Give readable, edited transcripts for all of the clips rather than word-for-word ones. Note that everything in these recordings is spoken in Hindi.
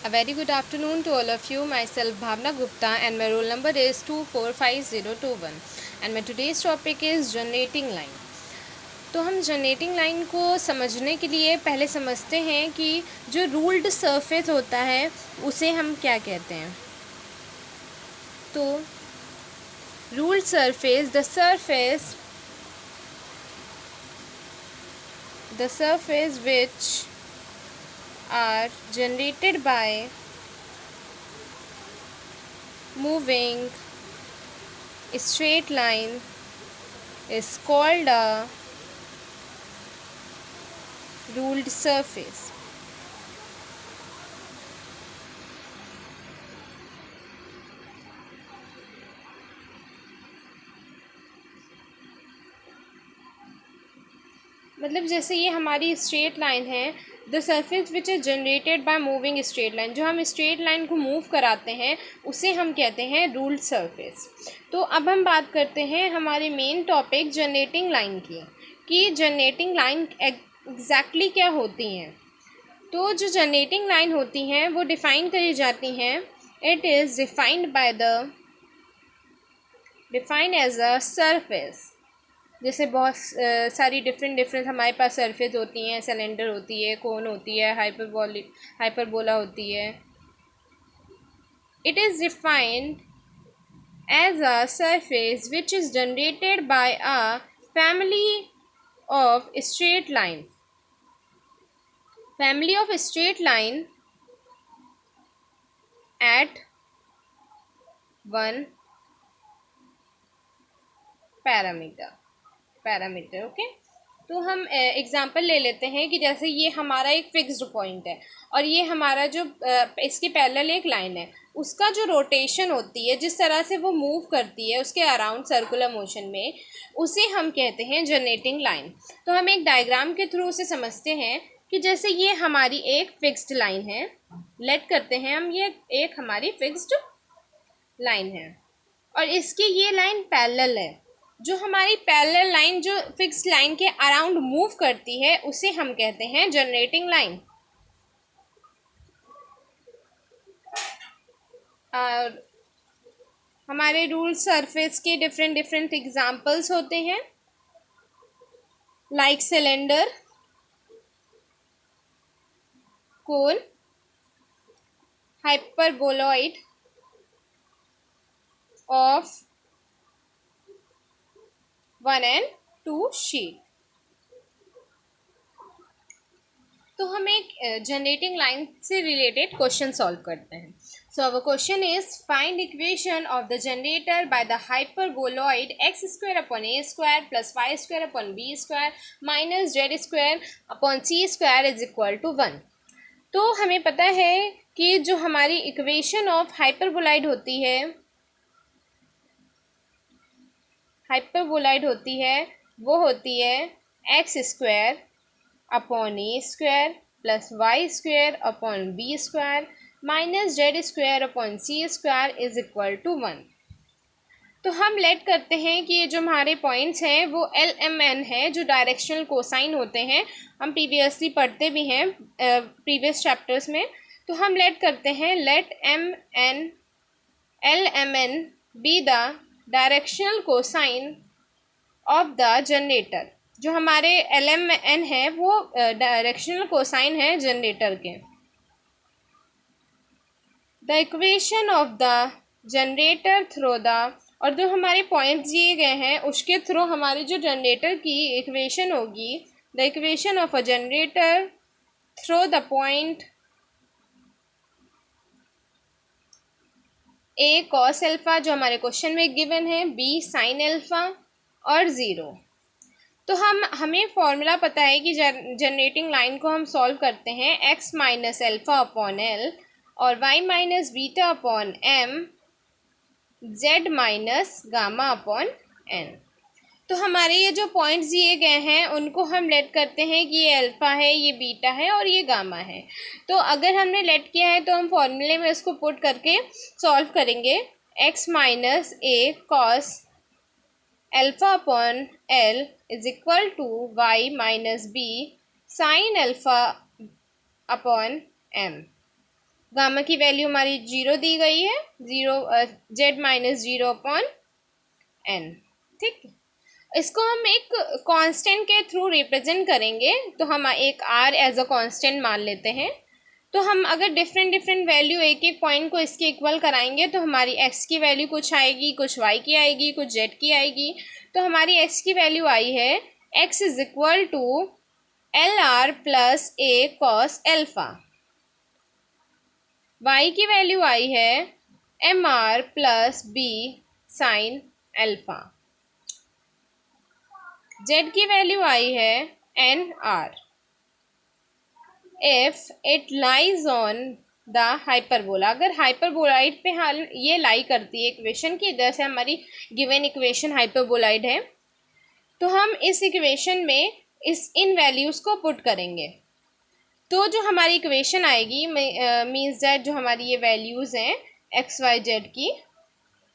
A very good afternoon to all of you. Myself Bhavna Gupta and my roll number is 245021 and my today's topic is generating line. तो हम जनरेटिंग लाइन को समझने के लिए पहले समझते हैं कि जो रूल्ड सरफेस होता है उसे हम क्या कहते हैं. तो ruled surface the surface which are generated by moving straight line is called a ruled surface. मतलब जैसे ये हमारी स्ट्रेट लाइन है, the surface which is generated by moving straight line, जो हम स्ट्रेट लाइन को मूव कराते हैं उसे हम कहते हैं रूल्ड सरफेस. तो अब हम बात करते हैं हमारे मेन टॉपिक जनरेटिंग लाइन की, कि जनरेटिंग लाइन एग्जैक्टली क्या होती हैं. तो जो जनरेटिंग लाइन होती हैं वो डिफ़ाइन करी जाती हैं. It is defined as a surface. जैसे बहुत सारी डिफरेंट हमारे पास सरफेस होती हैं. सिलेंडर होती है, कोन होती है, हाइपरबोला होती है. It is defined as a surface which is generated by a family of straight line. Family of straight line at one parameter. Okay. तो हम एग्ज़ाम्पल ले लेते हैं कि जैसे ये हमारा एक फिक्स्ड पॉइंट है और ये हमारा जो इसके पैरेलल एक लाइन है, उसका जो रोटेशन होती है, जिस तरह से वो मूव करती है उसके अराउंड सर्कुलर मोशन में, उसे हम कहते हैं जनरेटिंग लाइन. तो हम एक डायग्राम के थ्रू उसे समझते हैं कि जैसे ये हमारी एक फिक्स्ड लाइन है. लेट करते हैं हम ये एक हमारी फिक्स्ड लाइन है और इसकी ये लाइन पैरेलल है. जो हमारी पैरेलल लाइन जो फिक्स लाइन के अराउंड मूव करती है उसे हम कहते हैं जनरेटिंग लाइन. और हमारे रूल सरफेस के डिफरेंट एग्जांपल्स होते हैं, like cylinder, cone, hyperboloid of 1 and 2 sheet. तो हम एक जनरेटिंग लाइन से रिलेटेड क्वेश्चन सॉल्व करते हैं. So our question is find equation of the generator by the hyperboloid x square upon a square plus y square upon b square minus z square upon c square is equal to 1. तो हमें पता है कि जो हमारी इक्वेशन ऑफ हाइपरबोलॉइड होती है वो होती है x square upon a square plus y square upon b square minus z square upon c square is equal to 1. तो हम लेट करते हैं कि ये जो हमारे पॉइंट्स हैं वो LMN है, जो डायरेक्शनल कोसाइन होते हैं. हम प्रीवियसली पढ़ते भी हैं प्रीवियस चैप्टर्स में. तो हम लेट करते हैं let LMN be the directional cosine of the generator. जो हमारे LMN है वो डायरेक्शनल कोसाइन है जनरेटर के. The equation of the generator through the, और जो हमारे पॉइंट्स दिए गए हैं उसके थ्रू हमारी जो जनरेटर की इक्वेशन होगी, the equation of a generator through the point A cos alpha, जो हमारे क्वेश्चन में गिवन है, बी साइन एल्फा और 0. तो हमें फॉर्मूला पता है कि जनरेटिंग लाइन को हम सॉल्व करते हैं x minus alpha upon L और y minus beta upon m, z minus gamma upon n. तो हमारे ये जो पॉइंट्स दिए गए हैं उनको हम लेट करते हैं कि ये अल्फ़ा है, ये बीटा है और ये गामा है. तो अगर हमने लेट किया है तो हम फॉर्मूले में इसको पुट करके सॉल्व करेंगे. x minus a cos alpha upon l is equal to y minus b sine alpha upon m. Gamma की वैल्यू हमारी 0 दी गई है, 0 z माइनस 0 अपॉन n। ठीक, इसको हम एक कांस्टेंट के थ्रू रिप्रेजेंट करेंगे, तो हम एक r एज अ कांस्टेंट मान लेते हैं। तो हम अगर डिफरेंट वैल्यू एक एक पॉइंट को इसके इक्वल कराएंगे तो हमारी x की वैल्यू कुछ आएगी, कुछ y की आएगी, कुछ z की आएगी। तो हमारी x की वैल्यू आई है x is equal to LR plus a cos alpha, y की वैल्यू आई है MR plus b sin alpha, z की वैल्यू आई है NR if it lies on the hyperbola. अगर हाइपरबोलाइड पे हाल ये लाई करती है इक्वेशन की, इधर से हमारी गिवन इक्वेशन हाइपरबोलाइड है, तो हम इस इक्वेशन में इन वैल्यूज़ को पुट करेंगे। तो जो हमारी इक्वेशन आएगी मीन्स दैट जो हमारी ये वैल्यूज़ हैं एक्स वाई जेड की,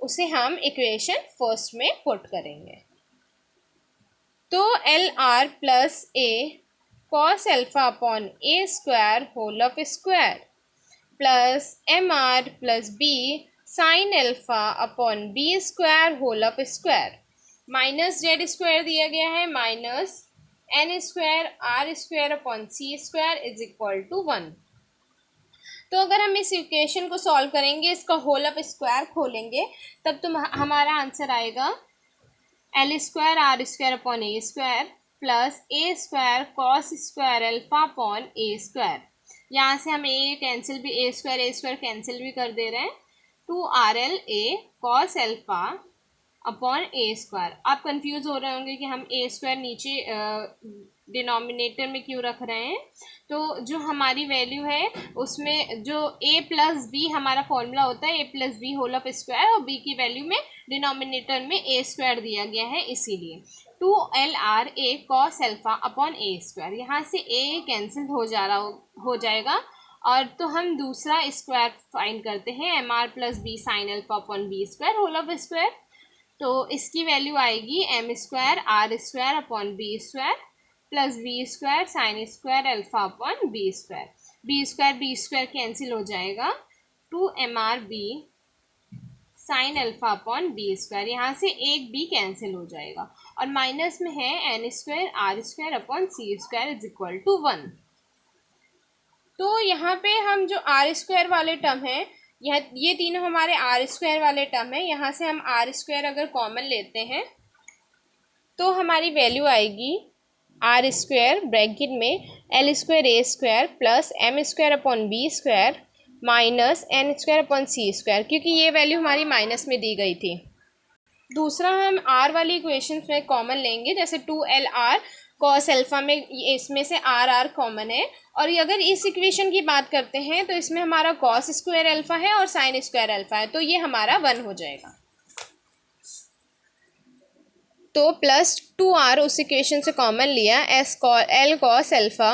उसे हम इक्वेशन फर्स्ट में पुट करेंगे। तो l r plus a cos alpha upon a square whole of square plus m r plus b sine alpha upon b square whole of square minus z square दिया गया है minus n square r square upon c square is equal to 1। तो अगर हम इस इक्वेशन को सॉल्व करेंगे, इसका होल ऑफ स्क्वायर खोलेंगे, तब तो हमारा आंसर आएगा l square r square upon a square plus a square cos square alpha upon a square. यहाँ से हम ए कैंसिल भी, ए स्क्वायर कैंसिल भी कर दे रहे हैं। 2RL A cos alpha upon a square. आप कंफ्यूज हो रहे होंगे कि हम ए स्क्वायर नीचे डिनोमिनेटर में क्यों रख रहे हैं। तो जो हमारी वैल्यू है उसमें जो a प्लस बी हमारा फॉर्मूला होता है, a plus b whole of square, और b की वैल्यू में डिनोमिनेटर में a स्क्वायर दिया गया है, इसीलिए 2LR a cos alpha upon a square. यहाँ से a कैंसिल हो जाएगा, और तो हम दूसरा स्क्वायर फाइंड करते हैं MR plus b sine alpha upon b square whole of square. तो इसकी वैल्यू आएगी m square r square upon b square plus b square sine square alpha upon b square cancel हो जाएगा। 2MR b sine alpha upon b square, यहाँ से एक बी कैंसिल हो जाएगा, और माइनस में है n square r square upon c square is equal to 1। तो यहाँ पे हम जो आर स्क्वायर वाले टर्म हैं, ये तीनों हमारे आर स्क्वायर वाले टर्म हैं। यहाँ से हम आर स्क्वायर अगर कॉमन लेते हैं तो हमारी वैल्यू आएगी आर स्क्वायर ब्रैकेट में l square a square plus m square upon b square minus n square upon c square, क्योंकि ये वैल्यू हमारी माइनस में दी गई थी। दूसरा हम आर वाली इक्वेशन में कॉमन लेंगे, जैसे 2LR कॉस अल्फा में इसमें से आर कॉमन है, और अगर इस इक्वेशन की बात करते हैं तो इसमें हमारा कॉस स्क्वायर अल्फा है और साइन स्क्वायर अल्फा है, तो ये हमारा 1 हो जाएगा। तो प्लस 2R उस इक्वेशन से कॉमन लिया, l cos alpha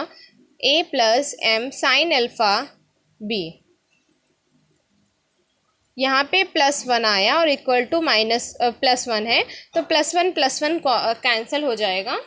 a plus m sine alpha b, यहाँ पे +1 आया और इक्वल टू माइनस +1 है, तो +1 कैंसिल हो जाएगा।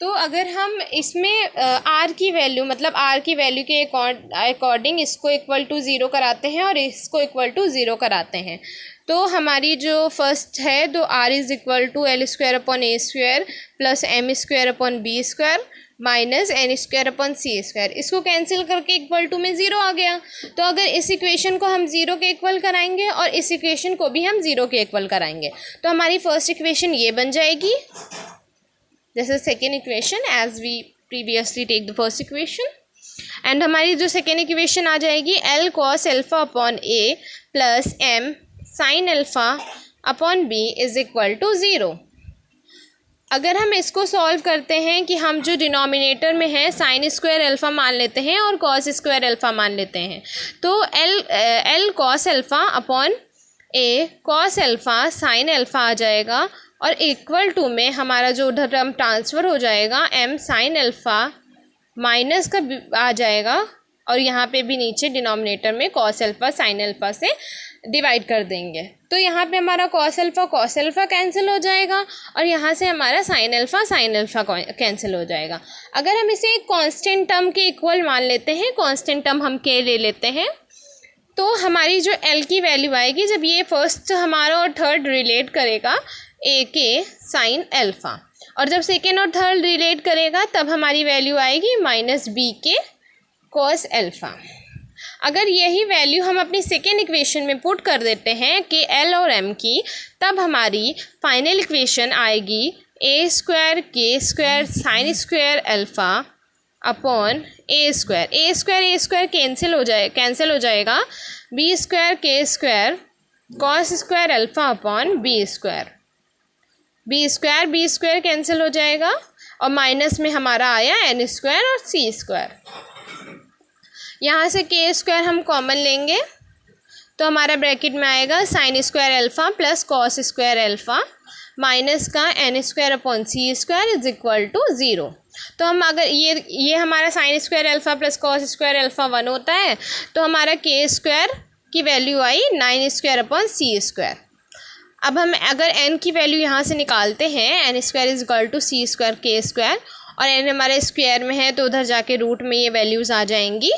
तो अगर हम इसमें r की वैल्यू, मतलब r की वैल्यू के अकॉर्डिंग इसको इक्वल टू 0 कराते हैं और इसको इक्वल टू 0 कराते हैं, तो हमारी जो फर्स्ट है तो r is equal to l square upon a square plus m square upon b square minus n square upon c square, इसको कैंसिल करके इक्वल टू में 0 आ गया। तो अगर इस इक्वेशन को हम 0 के इक्वल कराएंगे और इस इक्वेशन को भी हम 0 के इक्वल कराएंगे, तो हमारी फर्स्ट इक्वेशन ये बन जाएगी। This is second equation as we previously take the first equation, and हमारी जो सेकेंड इक्वेशन आ जाएगी l cos alpha upon a plus m sine alpha upon b is equal to 0। अगर हम इसको सॉल्व करते हैं कि हम जो डिनोमिनेटर में है साइन स्क्वायर अल्फा मान लेते हैं और कॉस स्क्वायर अल्फा मान लेते हैं, तो एल कॉस अल्फा अपॉन ए कॉस अल्फा साइन अल्फा आ जाएगा, और इक्वल टू में हमारा जो उधर टर्म ट्रांसफ़र हो जाएगा एम साइन अल्फा माइनस का आ जाएगा, और यहाँ पे भी नीचे डिनोमिनेटर में कॉस अल्फ़ा साइन अल्फ़ा से डिवाइड कर देंगे। तो यहाँ पे हमारा कॉस अल्फ़ा कैंसिल हो जाएगा और यहाँ से हमारा साइन अल्फ़ा कैंसिल हो जाएगा। अगर हम इसे एक कांस्टेंट टर्म के इक्वल मान लेते हैं, कांस्टेंट टर्म हम के ले लेते हैं, तो हमारी जो एल की वैल्यू आएगी, जब ये फर्स्ट हमारा और थर्ड रिलेट करेगा ए के साइन अल्फ़ा, और जब सेकेंड और थर्ड रिलेट करेगा तब हमारी वैल्यू आएगी माइनस बी के कॉस अल्फ़ा। अगर यही वैल्यू हम अपनी सेकेंड इक्वेशन में पुट कर देते हैं कि एल और एम की, तब हमारी फाइनल इक्वेशन आएगी ए स्क्वायर के square sine square alpha upon a square cancel हो जाएगा बी स्क्वायर के square cos square alpha upon b square cancel हो जाएगा और माइनस में हमारा आया एन स्क्वायर और सी स्क्वायर। यहाँ से के स्क्वायर हम कॉमन लेंगे तो हमारा ब्रैकेट में आएगा sine square alpha plus cos square alpha minus का n square upon c square is equal to 0। तो हम अगर ये हमारा sine square alpha plus cos square alpha 1 होता है, तो हमारा के स्क्वायर की वैल्यू आई 9 स्क्वायर अपॉन सी स्क्वायर। अब हम अगर एन की वैल्यू यहाँ से निकालते हैं, n square is equal to c square के स्क्वायर, और एन हमारे स्क्वायर में है तो उधर जाके रूट में ये वैल्यूज़ आ जाएंगी,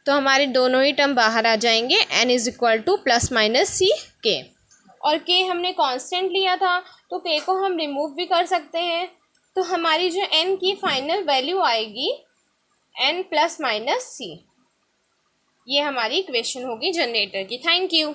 तो हमारे दोनों ही टर्म बाहर आ जाएंगे। N is equal to plus minus c k, और के हमने कांस्टेंट लिया था तो के को हम रिमूव भी कर सकते हैं। तो हमारी जो एन की फाइनल वैल्यू आएगी एन प्लस माइनस सी। ये हमारी इक्वेशन होगी जनरेटर की। Thank you.